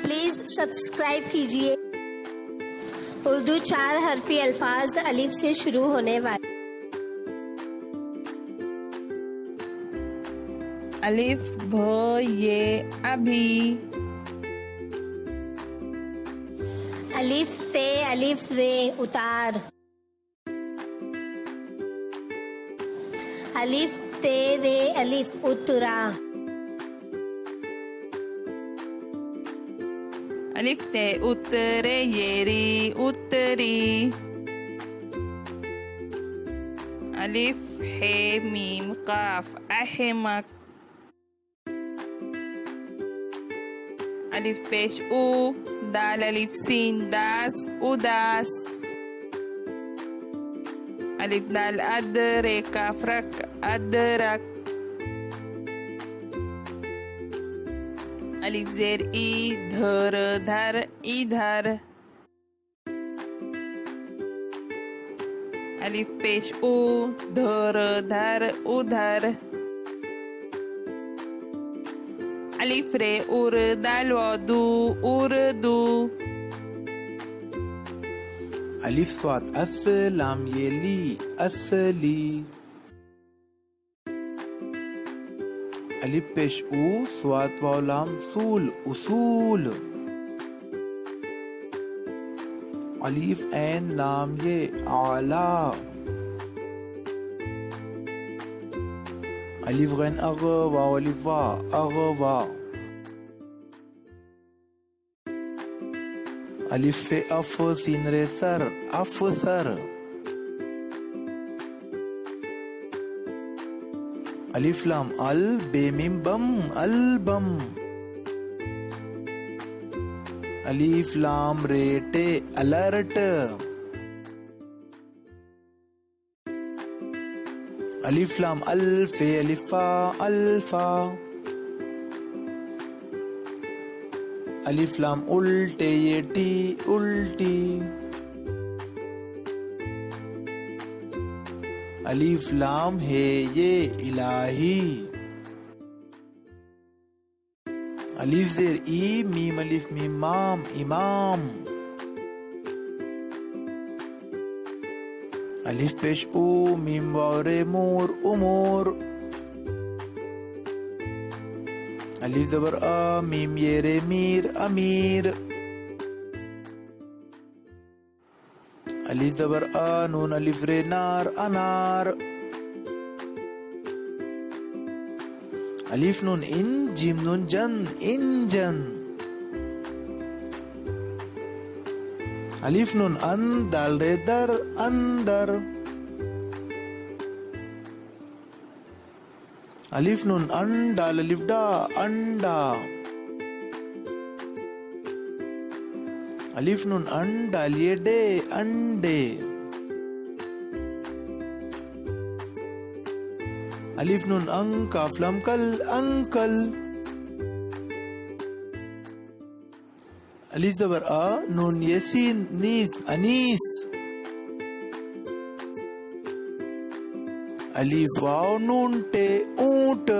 Please subscribe कीजिए। उर्दू चार हरफी अल्फाज अलिफ से शुरू होने वाले। अलिफ भ ये अभी, अलिफ ते अलिफ रे उतार, अलिफ ते रे अलिफ उतरा, अलिफ ते उतरे येरी उतरी, अलिफ हे मीम काफ अहमक, अलिफ पेश उ दाल अलिफ सीन दास उदास, अलिफ दाल अदरे काफ रक अदरक, अलिफ जेर ई धर धर इधर, अलिफ पेश उ धर धर उधर, अलिफ रे उर दाल वदू उर्दू, अलिफ स्वाद अस लाम ये ली असली, अलिफ पेश ऊ स्वाद वाव लाम सूल उसूल, अलिफ ऐन लाम ये आला, अलिफ गैन अग वाव अलिफ वा अगवा, अलिफ फे अफ सीन रे सर अफसर, अलिफ लाम अल बेमिम बम अलबम, अलिफ लाम रे टे अलर्ट, अलिफ लाम अल्फे अलिफा अल्फा, अलिफ लाम उल्टे ये टी उल्टी, अलिफ लाम है ये इलाही, अलिफ जेर ई मीम अलिफ मीम माम इमाम, अलिफ पेश ऊ मीम वाव रे मोर उमोर, अलिफ जबर अ मीम ये रे मीर अमीर, अलिफ जबर अ नून अलिफ रे नार अनार, अलिफ नून इन जिम नून जन इंजन, अलिफ नून अन दाल रे दर अंदर, अलिफ नून अन दाल अलिफ डा अंडा, अलिफ नून अन डालिए डे अंडे, अलिफ नून अंग काफ लाम कल अंकल, अलिफ जबर आ नून ये सीन नीस अनीस, अलिफ वाव नून टे ऊंट,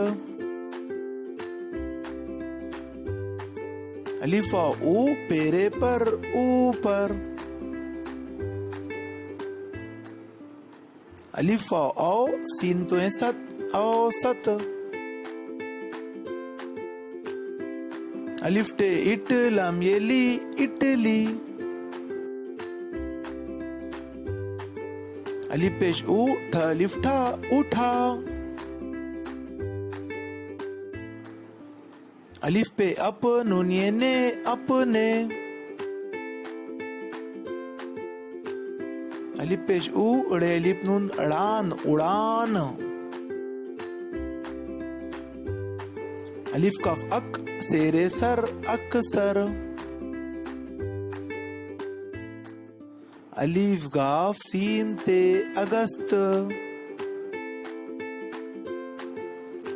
अलिफ वाव ऊ पेरे पर ऊपर, अलिफ वाव आओ सीन तो सत औसत, अलिफ टे इट लाम ये ली इटली, अलिफ पेश ऊ ठ अलिफ ठा उठा, अलिफ पे अप नून ये ने अपने, अलिफ पेश ऊ उड़े अलिफ नून अड़ान उड़ान, अलिफ कफ अक सेरे सर अक्सर, अलिफ गाफ सीन ते अगस्त,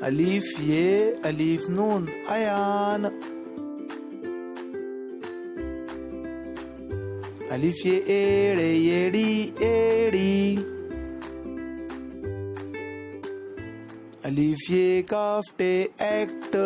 अलिफ ये अलिफ नून अयान, अलिफ ये एड़े येड़ी एड़ी, अलिफ ये काफ्टे एक्ट,